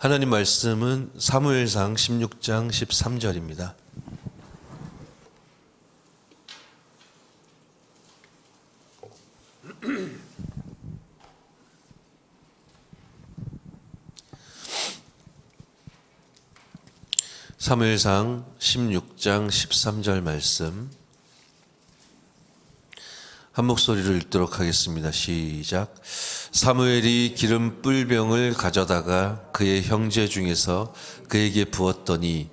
하나님 말씀은 사무엘상 16장 13절입니다. 사무엘상 16장 13절 말씀 한 목소리로 읽도록 하겠습니다. 시작. 사무엘이 기름 뿔병을 가져다가 그의 형제 중에서 그에게 부었더니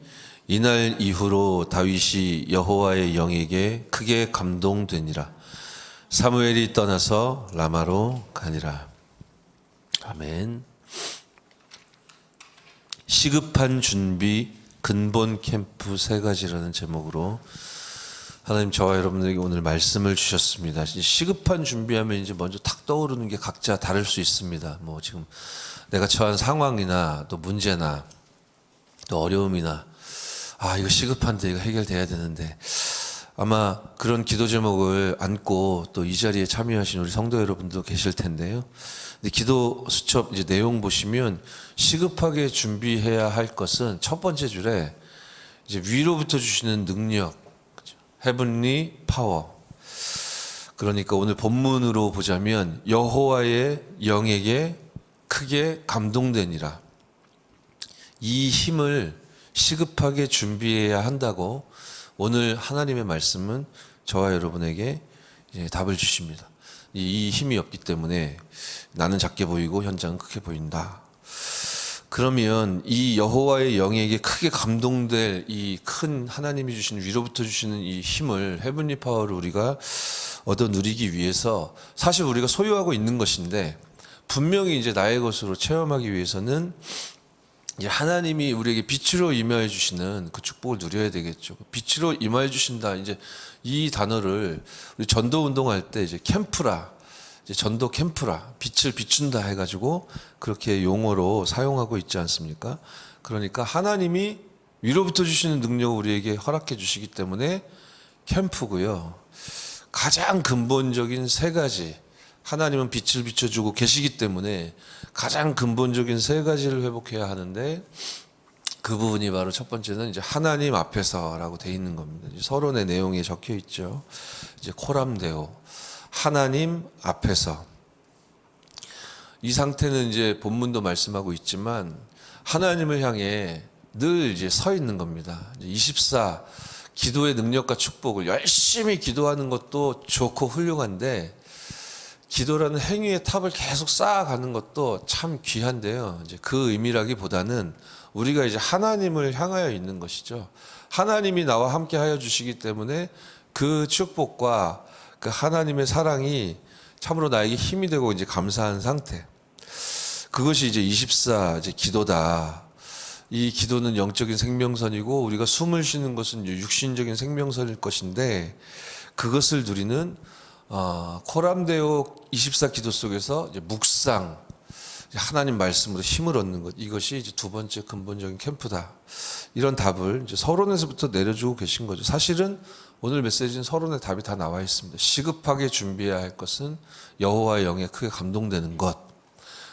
이날 이후로 다윗이 여호와의 영에게 크게 감동되니라. 사무엘이 떠나서 라마로 가니라. 아멘. 시급한 준비 근본 캠프 세 가지라는 제목으로 하나님 저와 여러분들에게 오늘 말씀을 주셨습니다. 시급한 준비하면 이제 먼저 탁 떠오르는 게 각자 다를 수 있습니다. 뭐 지금 내가 처한 상황이나 또 문제나 또 어려움이나 이거 시급한데 이거 해결돼야 되는데 아마 그런 기도 제목을 안고 또 이 자리에 참여하신 우리 성도 여러분도 계실 텐데요. 근데 기도 수첩 이제 내용 보시면 시급하게 준비해야 할 것은 첫 번째 줄에 이제 위로부터 주시는 능력, 헤븐리 파워. 그러니까 오늘 본문으로 보자면 여호와의 영에게 크게 감동되니라. 이 힘을 시급하게 준비해야 한다고 오늘 하나님의 말씀은 저와 여러분에게 이제 답을 주십니다. 이 힘이 없기 때문에 나는 작게 보이고 현장은 크게 보인다. 그러면 이 여호와의 영에게 크게 감동될 이 큰 하나님이 주시는 위로부터 주시는 이 힘을 헤븐리 파워를 우리가 얻어 누리기 위해서 사실 우리가 소유하고 있는 것인데 분명히 이제 나의 것으로 체험하기 위해서는 이제 하나님이 우리에게 빛으로 임하여 주시는 그 축복을 누려야 되겠죠. 빛으로 임하여 주신다. 이제 이 단어를 우리 전도 운동할 때 이제 캠프라, 이제 전도 캠프라, 빛을 비춘다 해가지고 그렇게 용어로 사용하고 있지 않습니까? 그러니까 하나님이 위로부터 주시는 능력을 우리에게 허락해 주시기 때문에 캠프고요. 가장 근본적인 세 가지, 하나님은 빛을 비춰주고 계시기 때문에 가장 근본적인 세 가지를 회복해야 하는데 그 부분이 바로 첫 번째는 이제 하나님 앞에서라고 돼 있는 겁니다. 서론의 내용에 적혀 있죠. 이제 코람데오, 하나님 앞에서. 이 상태는 이제 본문도 말씀하고 있지만 하나님을 향해 늘 이제 서 있는 겁니다. 24 기도의 능력과 축복을 열심히 기도하는 것도 좋고 훌륭한데 기도라는 행위의 탑을 계속 쌓아가는 것도 참 귀한데요. 이제 그 의미라기보다는 우리가 이제 하나님을 향하여 있는 것이죠. 하나님이 나와 함께 하여 주시기 때문에 그 축복과 그 하나님의 사랑이 참으로 나에게 힘이 되고 이제 감사한 상태. 그것이 이제 24 이제 기도다. 이 기도는 영적인 생명선이고 우리가 숨을 쉬는 것은 육신적인 생명선일 것인데 그것을 누리는 코람데오 24 기도 속에서 이제 묵상, 하나님 말씀으로 힘을 얻는 것, 이것이 이제 두 번째 근본적인 캠프다. 이런 답을 이제 서론에서부터 내려주고 계신 거죠. 사실은 오늘 메시지는 서론에 답이 다 나와 있습니다. 시급하게 준비해야 할 것은 여호와의 영에 크게 감동되는 것.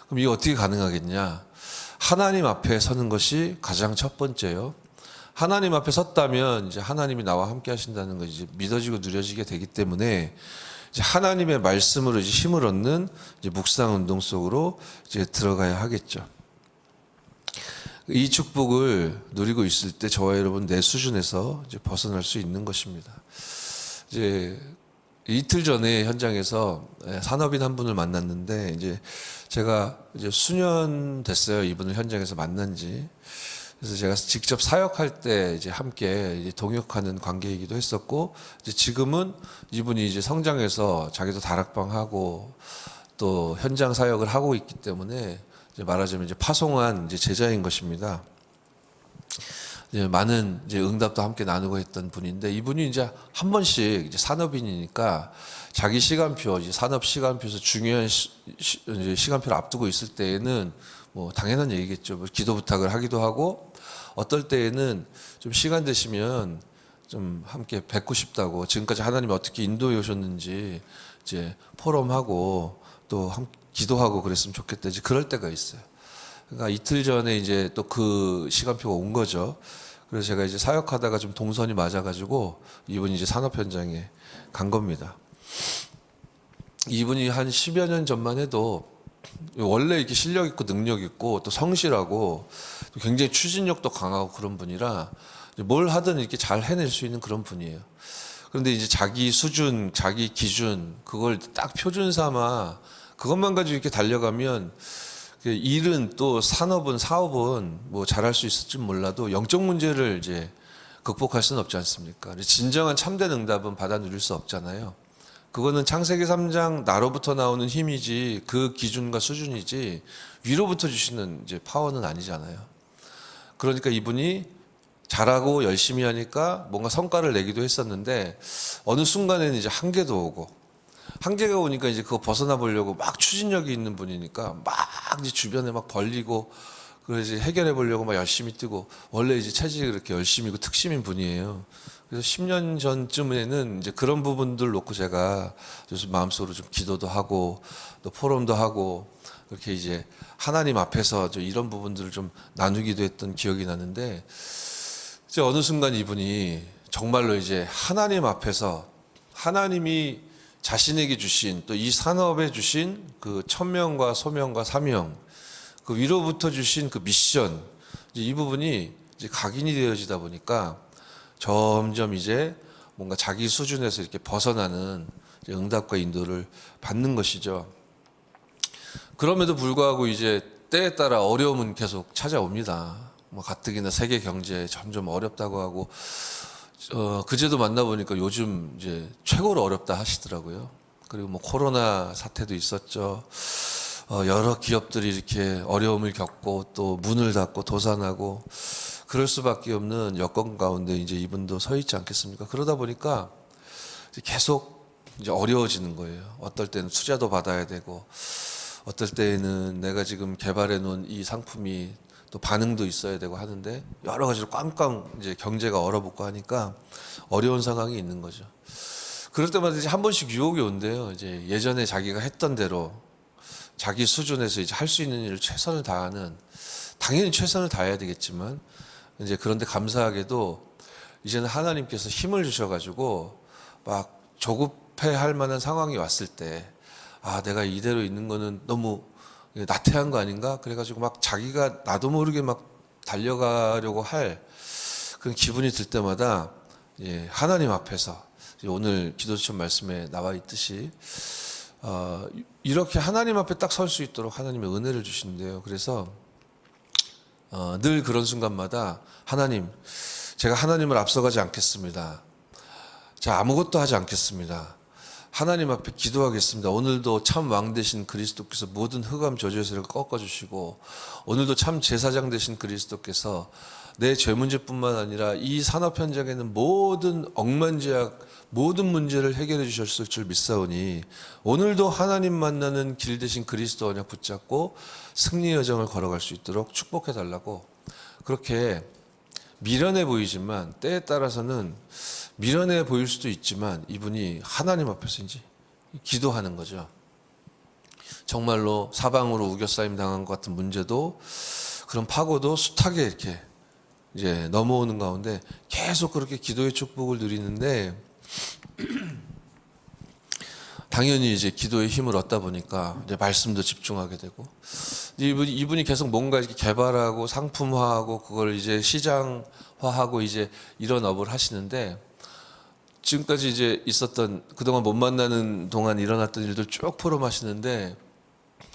그럼 이게 어떻게 가능하겠냐? 하나님 앞에 서는 것이 가장 첫 번째요. 하나님 앞에 섰다면 이제 하나님이 나와 함께 하신다는 것이 이제 믿어지고 누려지게 되기 때문에 이제 하나님의 말씀으로 이제 힘을 얻는 이제 묵상 운동 속으로 이제 들어가야 하겠죠. 이 축복을 누리고 있을 때 저와 여러분 내 수준에서 이제 벗어날 수 있는 것입니다. 이제 이틀 전에 현장에서 산업인 한 분을 만났는데 이제 제가 이제 수년 됐어요. 이분을 현장에서 만난 지. 그래서 제가 직접 사역할 때 이제 함께 이제 동역하는 관계이기도 했었고, 이제 지금은 이분이 이제 성장해서 자기도 다락방하고 또 현장 사역을 하고 있기 때문에 이제 말하자면 이제 파송한 이제 제자인 것입니다. 이제 많은 이제 응답도 함께 나누고 했던 분인데 이분이 이제 한 번씩 이제 산업인이니까 자기 시간표, 이제 산업 시간표에서 중요한 이제 시간표를 앞두고 있을 때에는 뭐 당연한 얘기겠죠. 뭐 기도 부탁을 하기도 하고 어떨 때에는 좀 시간 되시면 좀 함께 뵙고 싶다고 지금까지 하나님이 어떻게 인도해 오셨는지 이제 포럼하고 또 기도하고 그랬으면 좋겠다. 이제 그럴 때가 있어요. 그러니까 이틀 전에 이제 또 그 시간표가 온 거죠. 그래서 제가 이제 사역하다가 좀 동선이 맞아가지고 이분이 이제 산업 현장에 간 겁니다. 이분이 한 10여 년 전만 해도 원래 이렇게 실력 있고 능력 있고 또 성실하고 또 굉장히 추진력도 강하고 그런 분이라 뭘 하든 이렇게 잘 해낼 수 있는 그런 분이에요. 그런데 이제 자기 수준, 자기 기준 그걸 딱 표준 삼아 그것만 가지고 이렇게 달려가면 일은 또 산업은 사업은 뭐 잘할 수 있을지 몰라도 영적 문제를 이제 극복할 수는 없지 않습니까? 진정한 참된 응답은 받아 누릴 수 없잖아요. 그거는 창세기 3장 나로부터 나오는 힘이지 그 기준과 수준이지 위로부터 주시는 이제 파워는 아니잖아요. 그러니까 이분이 잘하고 열심히 하니까 뭔가 성과를 내기도 했었는데 어느 순간에는 이제 한계도 오고 한계가 오니까 이제 그거 벗어나 보려고 막 추진력이 있는 분이니까 막 이제 주변에 막 벌리고 그래서 이제 해결해 보려고 막 열심히 뛰고 원래 이제 체질이 그렇게 열심히고 특심인 분이에요. 그래서 10년 전쯤에는 이제 그런 부분들 놓고 제가 요즘 마음속으로 좀 기도도 하고 또 포럼도 하고 그렇게 이제 하나님 앞에서 이런 부분들을 좀 나누기도 했던 기억이 나는데 이제 어느 순간 이분이 정말로 이제 하나님 앞에서 하나님이 자신에게 주신 또 이 산업에 주신 그 천명과 소명과 사명 그 위로부터 주신 그 미션 이제 이 부분이 이제 각인이 되어지다 보니까 점점 이제 뭔가 자기 수준에서 이렇게 벗어나는 응답과 인도를 받는 것이죠. 그럼에도 불구하고 이제 때에 따라 어려움은 계속 찾아옵니다. 뭐 가뜩이나 세계 경제 점점 어렵다고 하고 그제도 만나보니까 요즘 이제 최고로 어렵다 하시더라고요. 그리고 뭐 코로나 사태도 있었죠. 여러 기업들이 이렇게 어려움을 겪고 또 문을 닫고 도산하고 그럴 수밖에 없는 여건 가운데 이제 이분도 서 있지 않겠습니까? 그러다 보니까 계속 이제 어려워지는 거예요. 어떨 때는 투자도 받아야 되고, 어떨 때는 내가 지금 개발해 놓은 이 상품이 또 반응도 있어야 되고 하는데 여러 가지로 꽝꽝 이제 경제가 얼어붙고 하니까 어려운 상황이 있는 거죠. 그럴 때마다 이제 한 번씩 유혹이 온대요. 이제 예전에 자기가 했던 대로 자기 수준에서 이제 할 수 있는 일을 최선을 다하는 당연히 최선을 다해야 되겠지만 이제 그런데 감사하게도 이제는 하나님께서 힘을 주셔가지고 막 조급해할 만한 상황이 왔을 때 아 내가 이대로 있는 거는 너무 나태한 거 아닌가 그래가지고 막 자기가 나도 모르게 막 달려가려고 할 그런 기분이 들 때마다 예, 하나님 앞에서 오늘 기도처럼 말씀에 나와 있듯이 이렇게 하나님 앞에 딱 설 수 있도록 하나님의 은혜를 주신대요. 그래서 늘 그런 순간마다 하나님, 제가 하나님을 앞서가지 않겠습니다. 자, 아무것도 하지 않겠습니다. 하나님 앞에 기도하겠습니다. 오늘도 참 왕 되신 그리스도께서 모든 흑암 저주의 세력을 꺾어주시고 오늘도 참 제사장 되신 그리스도께서 내 죄 문제뿐만 아니라 이 산업 현장에는 모든 억만제약 모든 문제를 해결해 주셨을 줄 믿사오니 오늘도 하나님 만나는 길 되신 그리스도 언약 붙잡고 승리 여정을 걸어갈 수 있도록 축복해 달라고 그렇게 미련해 보이지만 때에 따라서는 미련해 보일 수도 있지만 이분이 하나님 앞에서 이제 기도하는 거죠. 정말로 사방으로 우겨싸임 당한 것 같은 문제도 그런 파고도 숱하게 이렇게 이제 넘어오는 가운데 계속 그렇게 기도의 축복을 누리는데 당연히 이제 기도의 힘을 얻다 보니까 이제 말씀도 집중하게 되고 이분이 계속 뭔가 이렇게 개발하고 상품화하고 그걸 이제 시장화하고 이제 이런 업을 하시는데 지금까지 이제 있었던 그동안 못 만나는 동안 일어났던 일들 쭉 포럼하시는데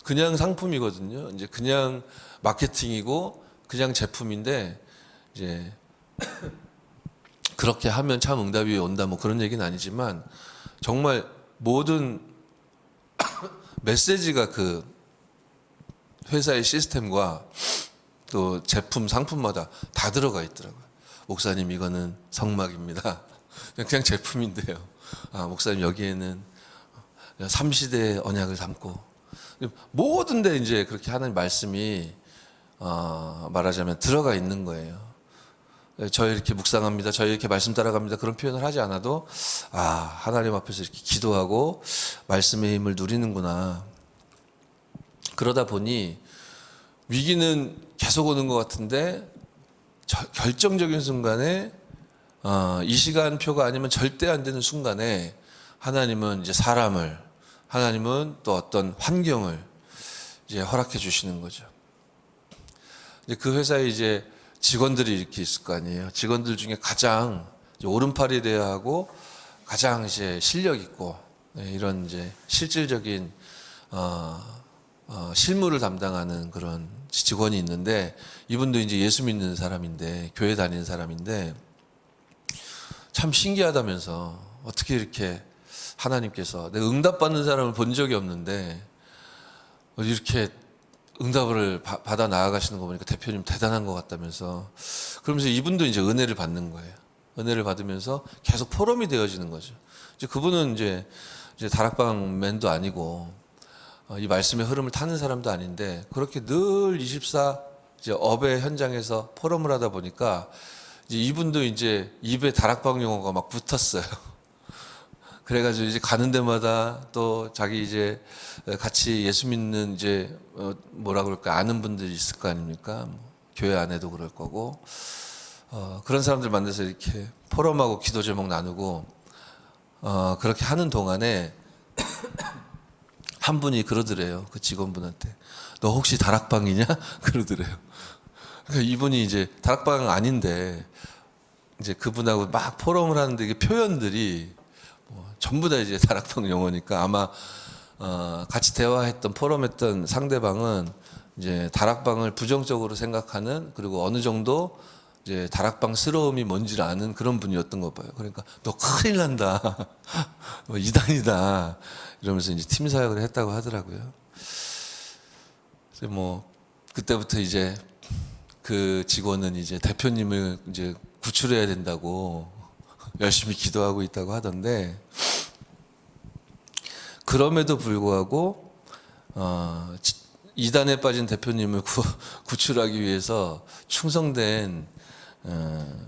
그냥 상품이거든요. 이제 그냥 마케팅이고 그냥 제품인데 이제 그렇게 하면 참 응답이 온다 뭐 그런 얘기는 아니지만 정말 모든 메시지가 그 회사의 시스템과 또 제품 상품마다 다 들어가 있더라고요. 목사님 이거는 성막입니다. 그냥 제품인데요. 아 목사님 여기에는 삼시대의 언약을 담고 모든 데 이제 그렇게 하는 말씀이 말하자면 들어가 있는 거예요. 저희 이렇게 묵상합니다. 저희 이렇게 말씀 따라갑니다. 그런 표현을 하지 않아도 하나님 앞에서 이렇게 기도하고 말씀의 힘을 누리는구나. 그러다 보니 위기는 계속 오는 것 같은데 결정적인 순간에 이 시간표가 아니면 절대 안 되는 순간에 하나님은 이제 사람을, 하나님은 또 어떤 환경을 이제 허락해 주시는 거죠. 이제 그 회사에 이제 직원들이 이렇게 있을 거 아니에요. 직원들 중에 가장 이제 오른팔이 돼야 하고 가장 이제 실력 있고 이런 이제 실질적인 실무를 담당하는 그런 직원이 있는데, 이분도 이제 예수 믿는 사람인데, 교회 다니는 사람인데, 참 신기하다면서 어떻게 이렇게 하나님께서, 내가 응답받는 사람을 본 적이 없는데 이렇게 응답을 받아 나아가시는 거 보니까 대표님 대단한 것 같다면서, 그러면서 이분도 이제 은혜를 받는 거예요. 은혜를 받으면서 계속 포럼이 되어지는 거죠. 이제 그분은 이제 다락방 맨도 아니고 이 말씀의 흐름을 타는 사람도 아닌데, 그렇게 늘 24 이제 업의 현장에서 포럼을 하다 보니까 이제 이분도 이제 입에 다락방 용어가 막 붙었어요. 그래가지고 이제 가는 데마다 또 자기 이제 같이 예수 믿는 이제 뭐라 그럴까, 아는 분들이 있을 거 아닙니까? 뭐 교회 안에도 그럴 거고, 그런 사람들 만나서 이렇게 포럼하고 기도 제목 나누고 그렇게 하는 동안에 한 분이 그러더래요. 그 직원분한테, 너 혹시 다락방이냐? 그러더래요. 그러니까 이분이 이제 다락방 아닌데 이제 그분하고 막 포럼을 하는데 이게 표현들이 전부 다 이제 다락방 용어니까 아마 같이 대화했던 포럼했던 상대방은 이제 다락방을 부정적으로 생각하는, 그리고 어느 정도 이제 다락방스러움이 뭔지를 아는 그런 분이었던 거 봐요. 그러니까 너 큰일 난다, 뭐 이단이다 이러면서 이제 팀 사역을 했다고 하더라고요. 그래서 뭐 그때부터 이제 그 직원은 이제 대표님을 이제 구출해야 된다고 열심히 기도하고 있다고 하던데, 그럼에도 불구하고 이단에 빠진 대표님을 구출하기 위해서 충성된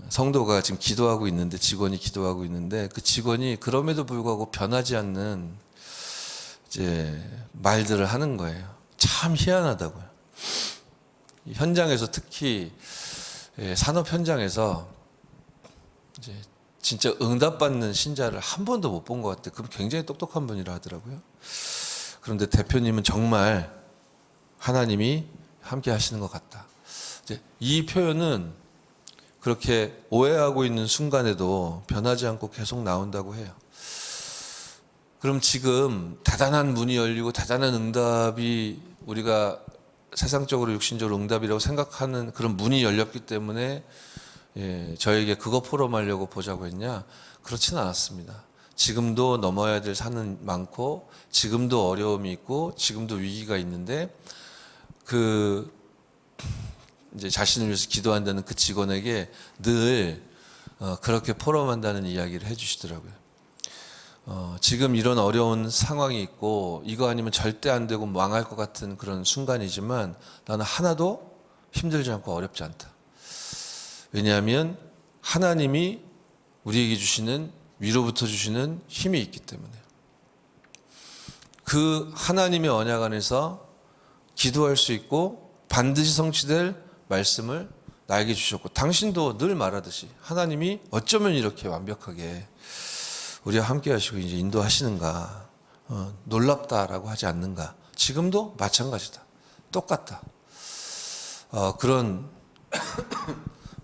성도가 지금 기도하고 있는데, 직원이 기도하고 있는데, 그 직원이 그럼에도 불구하고 변하지 않는 이제 말들을 하는 거예요. 참 희한하다고요. 현장에서, 특히 산업 현장에서 이제 진짜 응답받는 신자를 한 번도 못 본 것 같아요. 그럼 굉장히 똑똑한 분이라 하더라고요. 그런데 대표님은 정말 하나님이 함께 하시는 것 같다. 이제 이 표현은 그렇게 오해하고 있는 순간에도 변하지 않고 계속 나온다고 해요. 그럼 지금 대단한 문이 열리고 대단한 응답이, 우리가 세상적으로 육신적으로 응답이라고 생각하는 그런 문이 열렸기 때문에 저에게 그거 포럼하려고 보자고 했냐? 그렇지는 않았습니다. 지금도 넘어야 될 산은 많고, 지금도 어려움이 있고, 지금도 위기가 있는데, 이제 자신을 위해서 기도한다는 그 직원에게 늘 그렇게 포럼한다는 이야기를 해주시더라고요. 지금 이런 어려운 상황이 있고, 이거 아니면 절대 안 되고 망할 것 같은 그런 순간이지만 나는 하나도 힘들지 않고 어렵지 않다. 왜냐하면 하나님이 우리에게 주시는, 위로부터 주시는 힘이 있기 때문에. 그 하나님의 언약 안에서 기도할 수 있고 반드시 성취될 말씀을 나에게 주셨고, 당신도 늘 말하듯이 하나님이 어쩌면 이렇게 완벽하게 우리와 함께 하시고 이제 인도하시는가, 놀랍다라고 하지 않는가. 지금도 마찬가지다, 똑같다. 그런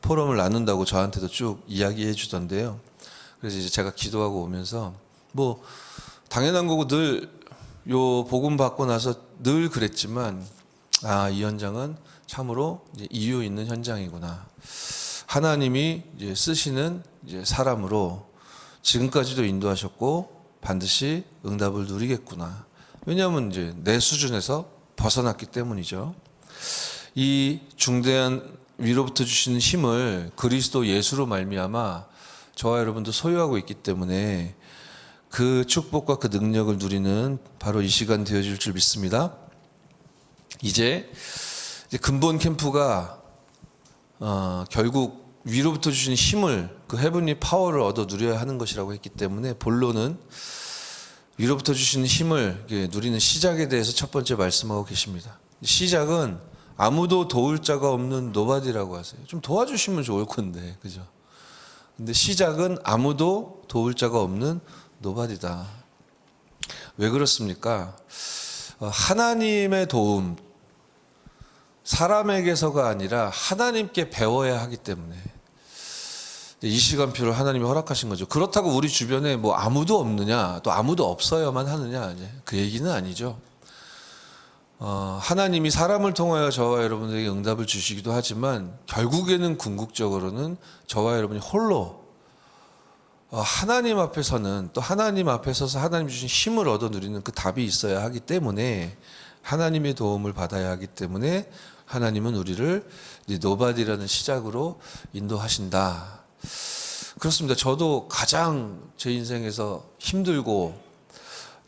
포럼을 나눈다고 저한테도 쭉 이야기해 주던데요. 그래서 이제 제가 기도하고 오면서, 뭐 당연한 거고 늘 요 복음 받고 나서 늘 그랬지만, 이 현장은 참으로 이제 이유 있는 현장이구나. 하나님이 이제 쓰시는 이제 사람으로 지금까지도 인도하셨고 반드시 응답을 누리겠구나. 왜냐하면 이제 내 수준에서 벗어났기 때문이죠. 이 중대한 위로부터 주시는 힘을 그리스도 예수로 말미암아 저와 여러분도 소유하고 있기 때문에 그 축복과 그 능력을 누리는 바로 이 시간 되어질 줄 믿습니다. 이제 근본 캠프가 결국 위로부터 주신 힘을, 그 헤븐리 파워를 얻어 누려야 하는 것이라고 했기 때문에, 본론은 위로부터 주시는 힘을 누리는 시작에 대해서 첫 번째 말씀하고 계십니다. 시작은 아무도 도울 자가 없는 노바디라고 하세요. 좀 도와주시면 좋을 건데, 그죠? 근데 시작은 아무도 도울 자가 없는 노바디다. 왜 그렇습니까? 하나님의 도움, 사람에게서가 아니라 하나님께 배워야 하기 때문에 이 시간표를 하나님이 허락하신 거죠. 그렇다고 우리 주변에 뭐 아무도 없느냐, 또 아무도 없어야만 하느냐, 그 얘기는 아니죠. 하나님이 사람을 통하여 저와 여러분에게 응답을 주시기도 하지만 결국에는 궁극적으로는 저와 여러분이 홀로 하나님 앞에서는 또 하나님 앞에 서서 하나님 주신 힘을 얻어 누리는 그 답이 있어야 하기 때문에 하나님의 도움을 받아야 하기 때문에 하나님은 우리를 노바디라는 시작으로 인도하신다. 그렇습니다. 저도 가장 제 인생에서 힘들고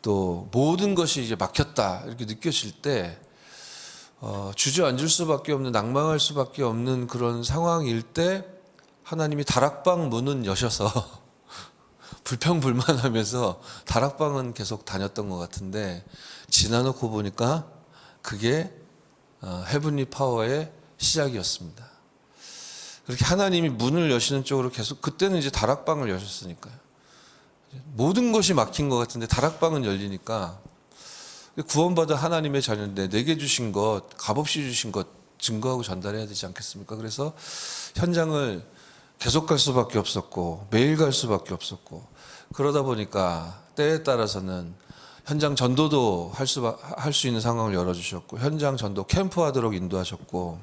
또 모든 것이 이제 막혔다 이렇게 느껴질 때 주저앉을 수밖에 없는, 낭망할 수밖에 없는 그런 상황일 때 하나님이 다락방 문은 여셔서 불평불만하면서 다락방은 계속 다녔던 것 같은데 지나놓고 보니까 그게 헤븐리 파워의 시작이었습니다. 그렇게 하나님이 문을 여시는 쪽으로 계속, 그때는 이제 다락방을 여셨으니까요. 모든 것이 막힌 것 같은데 다락방은 열리니까 구원받은 하나님의 자녀인데 내게 주신 것, 값없이 주신 것 증거하고 전달해야 되지 않겠습니까? 그래서 현장을 계속 갈 수밖에 없었고 매일 갈 수밖에 없었고, 그러다 보니까 때에 따라서는 현장 전도도 할 수 있는 상황을 열어주셨고 현장 전도 캠프 하도록 인도하셨고,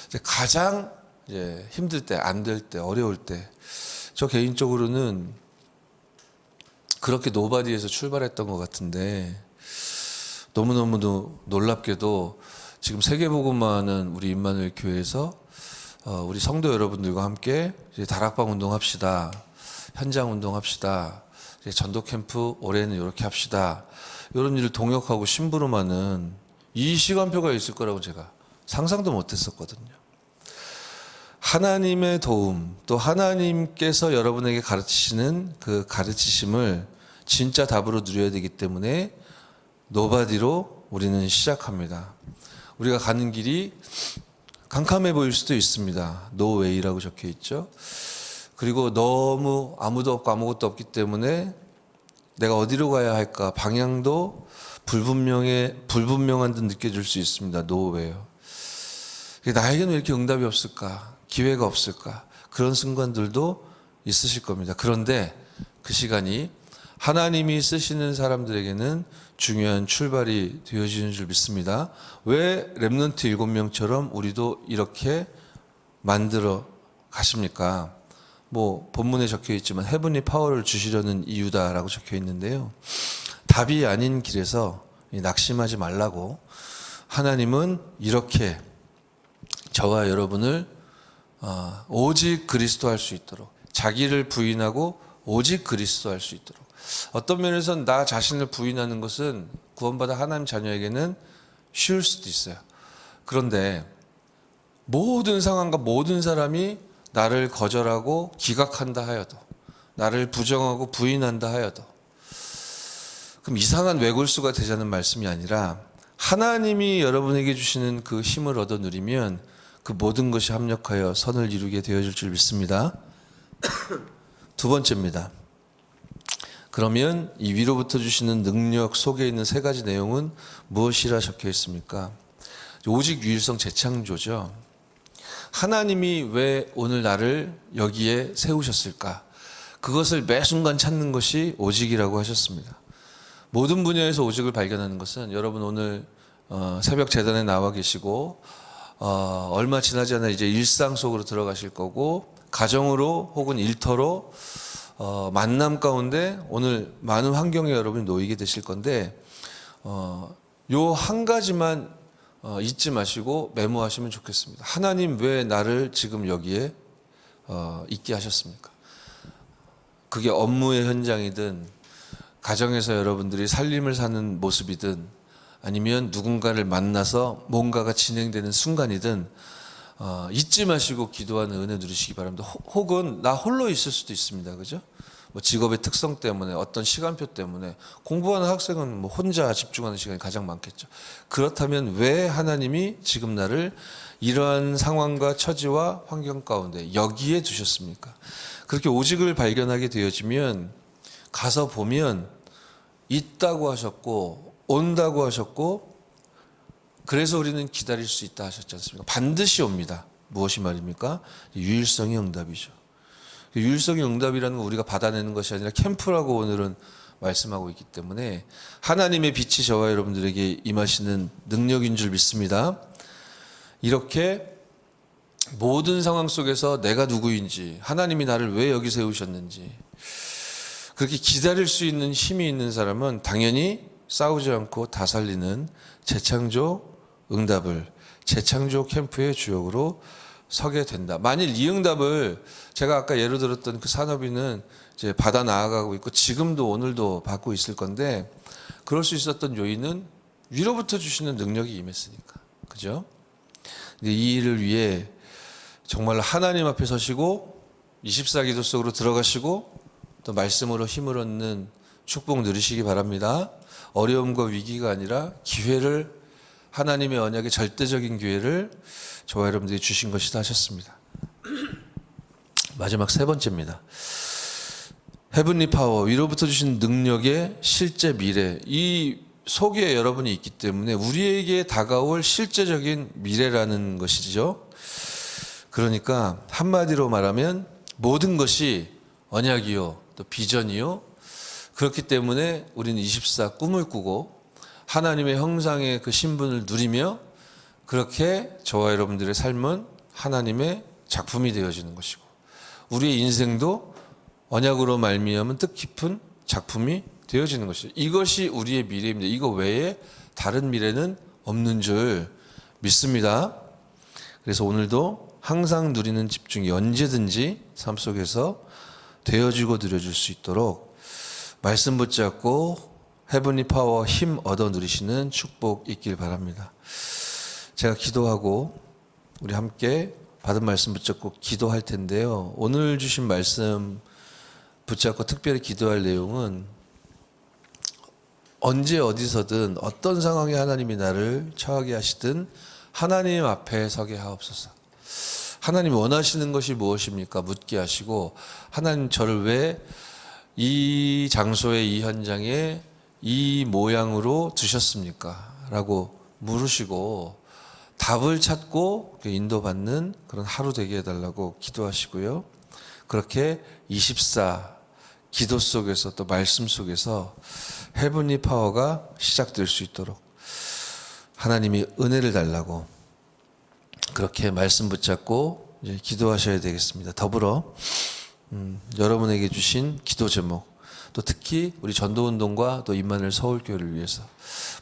이제 가장 이제 힘들 때, 안 될 때, 어려울 때 저 개인적으로는 그렇게 노바디에서 출발했던 것 같은데 너무너무도 놀랍게도 지금 세계복음화하는 우리 임마누엘 교회에서 우리 성도 여러분들과 함께 이제 다락방 운동합시다, 현장 운동합시다, 이제 전도 캠프 올해는 이렇게 합시다, 이런 일을 동역하고 심부름하는 이 시간표가 있을 거라고 제가 상상도 못했었거든요. 하나님의 도움, 또 하나님께서 여러분에게 가르치시는 그 가르치심을 진짜 답으로 누려야 되기 때문에 노바디로 우리는 시작합니다. 우리가 가는 길이 캄캄해 보일 수도 있습니다. 노웨이라고 적혀 있죠. 그리고 너무 아무도 없고 아무것도 없기 때문에 내가 어디로 가야 할까 방향도 불분명한 듯 느껴질 수 있습니다. 노웨이요. 나에게는 왜 이렇게 응답이 없을까? 기회가 없을까? 그런 순간들도 있으실 겁니다. 그런데 그 시간이 하나님이 쓰시는 사람들에게는 중요한 출발이 되어지는 줄 믿습니다. 왜 렘넌트 7명처럼 우리도 이렇게 만들어 가십니까? 뭐 본문에 적혀 있지만 헤븐리 파워를 주시려는 이유다라고 적혀 있는데요. 답이 아닌 길에서 낙심하지 말라고 하나님은 이렇게 저와 여러분을 오직 그리스도 할 수 있도록, 자기를 부인하고 오직 그리스도 할 수 있도록. 어떤 면에서는 나 자신을 부인하는 것은 구원받아 하나님 자녀에게는 쉬울 수도 있어요. 그런데 모든 상황과 모든 사람이 나를 거절하고 기각한다 하여도, 나를 부정하고 부인한다 하여도, 그럼 이상한 외골수가 되자는 말씀이 아니라 하나님이 여러분에게 주시는 그 힘을 얻어 누리면 그 모든 것이 합력하여 선을 이루게 되어질 줄 믿습니다. 두 번째입니다. 그러면 이 위로부터 주시는 능력 속에 있는 세 가지 내용은 무엇이라 적혀 있습니까? 오직 유일성 재창조죠. 하나님이 왜 오늘 나를 여기에 세우셨을까? 그것을 매 순간 찾는 것이 오직이라고 하셨습니다. 모든 분야에서 오직을 발견하는 것은, 여러분 오늘 새벽 제단에 나와 계시고 얼마 지나지 않아 이제 일상 속으로 들어가실 거고, 가정으로 혹은 일터로 만남 가운데 오늘 많은 환경에 여러분이 놓이게 되실 건데, 요 한 가지만 잊지 마시고 메모하시면 좋겠습니다. 하나님 왜 나를 지금 여기에 있게 하셨습니까? 그게 업무의 현장이든 가정에서 여러분들이 살림을 사는 모습이든 아니면 누군가를 만나서 뭔가가 진행되는 순간이든 잊지 마시고 기도하는 은혜 누리시기 바랍니다. 혹은 나 홀로 있을 수도 있습니다. 그죠? 뭐 직업의 특성 때문에 어떤 시간표 때문에 공부하는 학생은 뭐 혼자 집중하는 시간이 가장 많겠죠. 그렇다면 왜 하나님이 지금 나를 이러한 상황과 처지와 환경 가운데 여기에 두셨습니까? 그렇게 오직을 발견하게 되어지면 가서 보면 있다고 하셨고 온다고 하셨고 그래서 우리는 기다릴 수 있다 하셨지 않습니까? 반드시 옵니다. 무엇이 말입니까? 유일성의 응답이죠. 유일성의 응답이라는 건 우리가 받아내는 것이 아니라 캠프라고 오늘은 말씀하고 있기 때문에 하나님의 빛이 저와 여러분들에게 임하시는 능력인 줄 믿습니다. 이렇게 모든 상황 속에서 내가 누구인지, 하나님이 나를 왜 여기 세우셨는지 그렇게 기다릴 수 있는 힘이 있는 사람은 당연히 싸우지 않고 다 살리는 재창조 응답을, 재창조 캠프의 주역으로 서게 된다. 만일 이 응답을 제가 아까 예로 들었던 그 산업인은 이제 받아 나아가고 있고 지금도 오늘도 받고 있을 건데, 그럴 수 있었던 요인은 위로부터 주시는 능력이 임했으니까. 그죠? 이 일을 위해 정말 하나님 앞에 서시고 24기도 속으로 들어가시고 또 말씀으로 힘을 얻는 축복 누리시기 바랍니다. 어려움과 위기가 아니라 기회를, 하나님의 언약의 절대적인 기회를 저와 여러분들이 주신 것이다 하셨습니다. 마지막 세 번째입니다. 헤븐리 파워, 위로부터 주신 능력의 실제 미래. 이 속에 여러분이 있기 때문에 우리에게 다가올 실제적인 미래라는 것이죠. 그러니까 한마디로 말하면 모든 것이 언약이요 또 비전이요. 그렇기 때문에 우리는 24 꿈을 꾸고 하나님의 형상의 그 신분을 누리며 그렇게 저와 여러분들의 삶은 하나님의 작품이 되어지는 것이고 우리의 인생도 언약으로 말미암은 뜻깊은 작품이 되어지는 것이죠. 이것이 우리의 미래입니다. 이거 외에 다른 미래는 없는 줄 믿습니다. 그래서 오늘도 항상 누리는 집중이 언제든지 삶 속에서 되어지고 누려질 수 있도록 말씀 붙잡고 헤븐리 파워 힘 얻어 누리시는 축복 있길 바랍니다. 제가 기도하고 우리 함께 받은 말씀 붙잡고 기도할 텐데요. 오늘 주신 말씀 붙잡고 특별히 기도할 내용은 언제 어디서든 어떤 상황에 하나님이 나를 처하게 하시든 하나님 앞에 서게 하옵소서. 하나님 원하시는 것이 무엇입니까? 묻게 하시고 하나님 저를 왜 이 장소에 이 현장에 이 모양으로 두셨습니까? 라고 물으시고 답을 찾고 인도받는 그런 하루 되게 해달라고 기도하시고요. 그렇게 24 기도 속에서 또 말씀 속에서 헤븐리 파워가 시작될 수 있도록 하나님이 은혜를 달라고 그렇게 말씀 붙잡고 이제 기도하셔야 되겠습니다. 더불어 여러분에게 주신 기도 제목, 또 특히 우리 전도운동과 또 임마누엘 서울교회를 위해서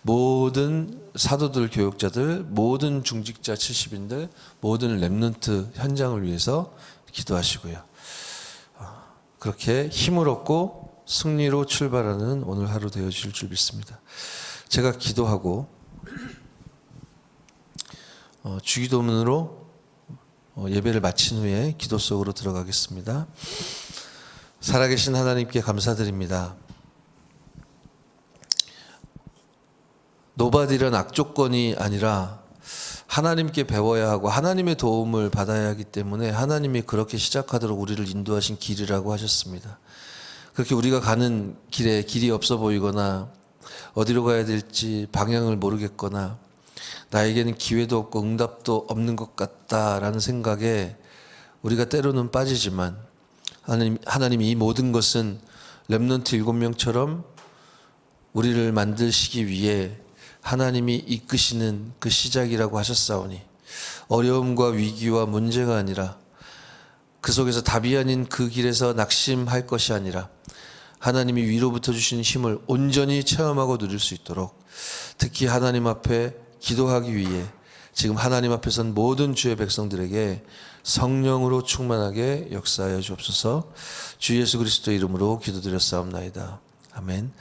모든 사도들, 교육자들, 모든 중직자 70인들, 모든 렘넌트 현장을 위해서 기도하시고요. 그렇게 힘을 얻고 승리로 출발하는 오늘 하루 되어질 줄 믿습니다. 제가 기도하고 주기도문으로 예배를 마친 후에 기도 속으로 들어가겠습니다. 살아계신 하나님께 감사드립니다. 노바디란 악조건이 아니라 하나님께 배워야 하고 하나님의 도움을 받아야 하기 때문에 하나님이 그렇게 시작하도록 우리를 인도하신 길이라고 하셨습니다. 그렇게 우리가 가는 길에 길이 없어 보이거나 어디로 가야 될지 방향을 모르겠거나 나에게는 기회도 없고 응답도 없는 것 같다라는 생각에 우리가 때로는 빠지지만 하나님이 이 모든 것은 렘넌트 7명처럼 우리를 만드시기 위해 하나님이 이끄시는 그 시작이라고 하셨사오니 어려움과 위기와 문제가 아니라 그 속에서 답이 아닌 그 길에서 낙심할 것이 아니라 하나님이 위로부터 주신 힘을 온전히 체험하고 누릴 수 있도록 특히 하나님 앞에 기도하기 위해 지금 하나님 앞에 선 모든 주의 백성들에게 성령으로 충만하게 역사하여 주옵소서. 주 예수 그리스도의 이름으로 기도드렸사옵나이다. 아멘.